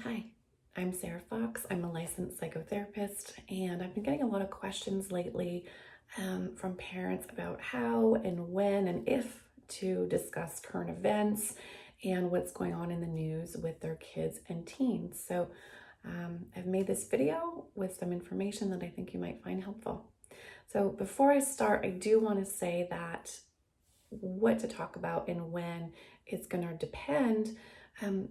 Hi, I'm Sarah Fox. I'm a licensed psychotherapist, and I've been getting a lot of questions lately from parents about how and when and if to discuss current events and what's going on in the news with their kids and teens. So I've made this video with some information that I think you might find helpful. So before I start, I do want to say that what to talk about and when is going to depend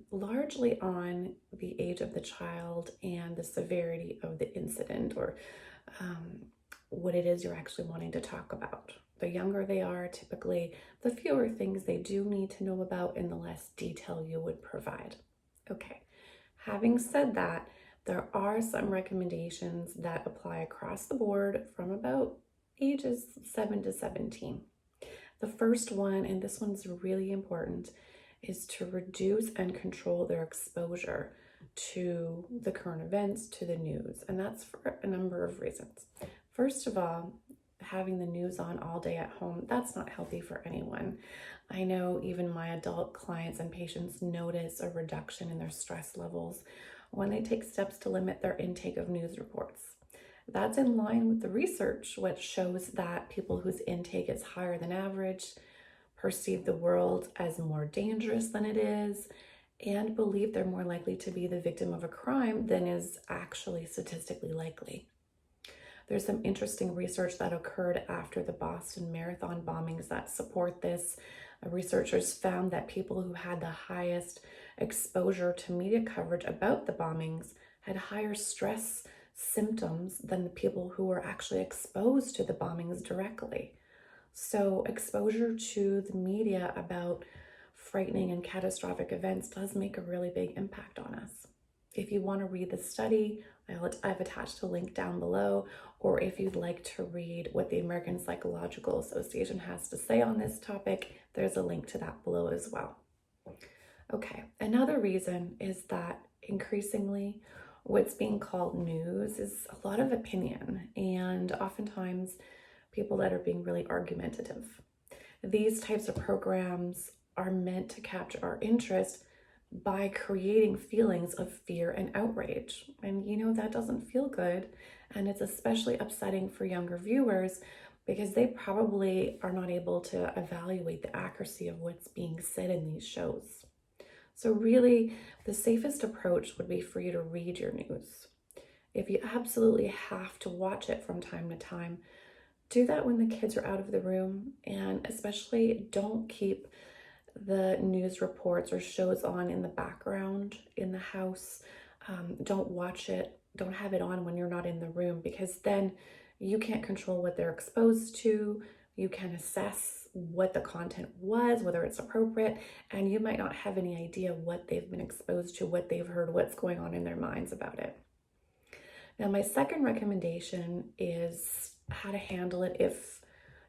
largely on the age of the child and the severity of the incident or what it is you're actually wanting to talk about. The younger they are, typically, the fewer things they do need to know about and the less detail you would provide. Okay, having said that, there are some recommendations that apply across the board from about ages 7 to 17. The first one, and this one's really important, is to reduce and control their exposure to the current events, to the news. And that's for a number of reasons. First of all, having the news on all day at home, that's not healthy for anyone. I know even my adult clients and patients notice a reduction in their stress levels when they take steps to limit their intake of news reports. That's in line with the research, which shows that people whose intake is higher than average perceive the world as more dangerous than it is and believe they're more likely to be the victim of a crime than is actually statistically likely. There's some interesting research that occurred after the Boston Marathon bombings that support this. Researchers found that people who had the highest exposure to media coverage about the bombings had higher stress symptoms than the people who were actually exposed to the bombings directly. So exposure to the media about frightening and catastrophic events does make a really big impact on us. If you want to read the study, I've attached a link down below, or if you'd like to read what the American Psychological Association has to say on this topic, there's a link to that below as well. Okay, another reason is that increasingly what's being called news is a lot of opinion and oftentimes people that are being really argumentative. These types of programs are meant to capture our interest by creating feelings of fear and outrage. And that doesn't feel good. And it's especially upsetting for younger viewers because they probably are not able to evaluate the accuracy of what's being said in these shows. So really, the safest approach would be for you to read your news. If you absolutely have to watch it from time to time, do that when the kids are out of the room, and especially don't keep the news reports or shows on in the background in the house. Don't watch it, don't have it on when you're not in the room, because then you can't control what they're exposed to. You can assess what the content was, whether it's appropriate, and you might not have any idea what they've been exposed to, what they've heard, what's going on in their minds about it. Now, my second recommendation is how to handle it if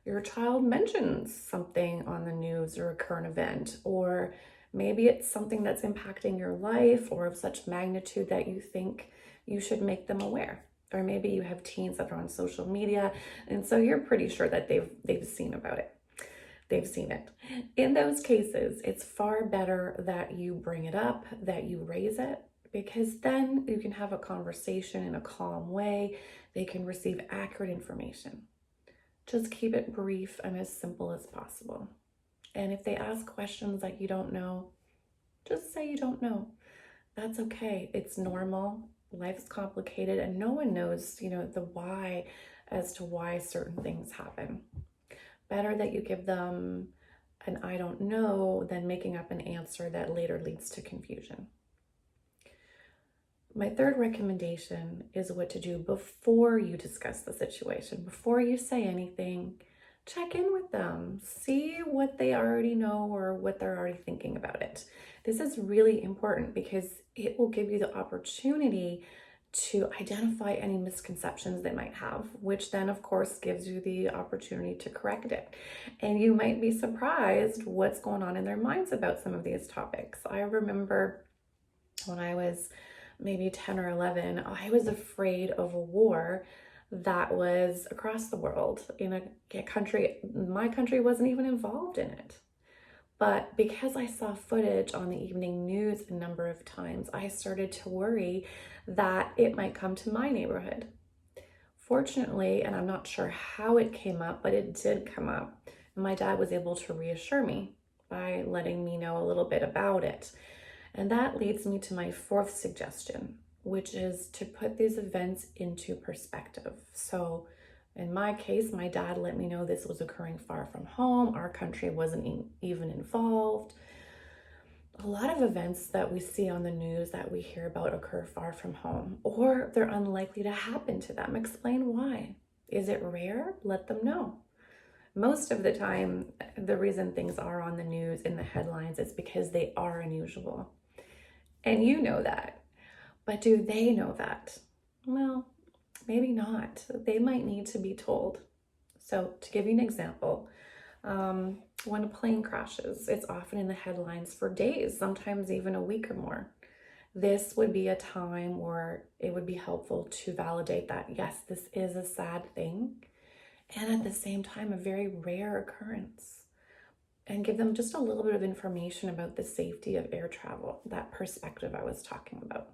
your child mentions something on the news or a current event, or maybe it's something that's impacting your life or of such magnitude that you think you should make them aware. Or maybe you have teens that are on social media, and so you're pretty sure that they've seen about it. They've seen it. In those cases, it's far better that you bring it up, that you raise it, because then you can have a conversation in a calm way. They can receive accurate information. Just keep it brief and as simple as possible. And if they ask questions that you don't know, just say you don't know. That's okay. It's normal. Life's complicated and no one knows, the why as to why certain things happen. Better that you give them an I don't know than making up an answer that later leads to confusion. My third recommendation is what to do before you discuss the situation. Before you say anything, check in with them. See what they already know or what they're already thinking about it. This is really important because it will give you the opportunity to identify any misconceptions they might have, which then of course gives you the opportunity to correct it. And you might be surprised what's going on in their minds about some of these topics. I remember when I was maybe 10 or 11, I was afraid of a war that was across the world in a country, my country wasn't even involved in it. But because I saw footage on the evening news a number of times, I started to worry that it might come to my neighborhood. Fortunately, and I'm not sure how it came up, but it did come up. And my dad was able to reassure me by letting me know a little bit about it. And that leads me to my fourth suggestion, which is to put these events into perspective. So in my case, my dad let me know this was occurring far from home. Our country wasn't even involved. A lot of events that we see on the news that we hear about occur far from home, or they're unlikely to happen to them. Explain why. Is it rare? Let them know. Most of the time, the reason things are on the news in the headlines is because they are unusual. And you know that. But do they know that? Well, maybe not. They might need to be told. So to give you an example, when a plane crashes, it's often in the headlines for days, sometimes even a week or more. This would be a time where it would be helpful to validate that, yes, this is a sad thing, and at the same time, a very rare occurrence, and give them just a little bit of information about the safety of air travel, that perspective I was talking about.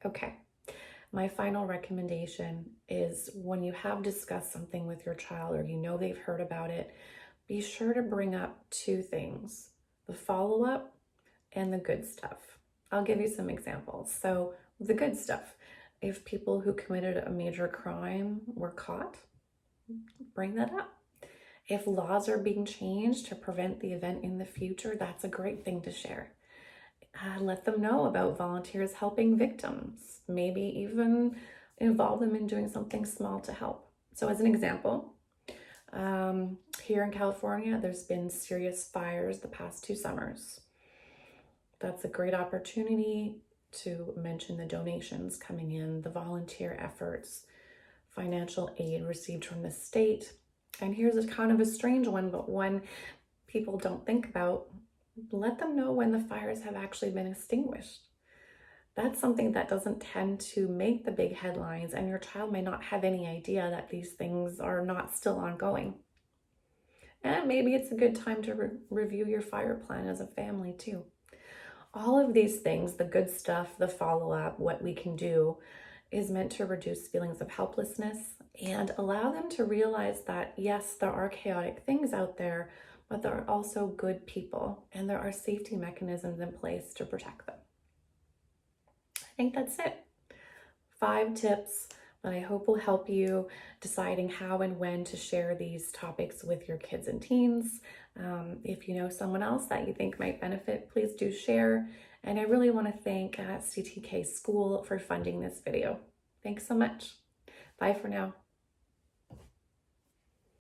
Okay, my final recommendation is when you have discussed something with your child or you know they've heard about it, be sure to bring up two things: the follow-up and the good stuff. I'll give you some examples. So the good stuff, if people who committed a major crime were caught, bring that up. If laws are being changed to prevent the event in the future, that's a great thing to share. Let them know about volunteers helping victims, maybe even involve them in doing something small to help. So as an example, here in California, there's been serious fires the past 2 summers. That's a great opportunity to mention the donations coming in, the volunteer efforts, financial aid received from the state. And here's a kind of a strange one, but one people don't think about: let them know when the fires have actually been extinguished. That's something that doesn't tend to make the big headlines, and your child may not have any idea that these things are not still ongoing. And maybe it's a good time to review your fire plan as a family too. All of these things, the good stuff, the follow-up, what we can do, is meant to reduce feelings of helplessness and allow them to realize that, yes, there are chaotic things out there, but there are also good people and there are safety mechanisms in place to protect them. I think that's it. 5 tips that I hope will help you deciding how and when to share these topics with your kids and teens. If you know someone else that you think might benefit, please do share. And I really want to thank CTK School for funding this video. Thanks so much. Bye for now.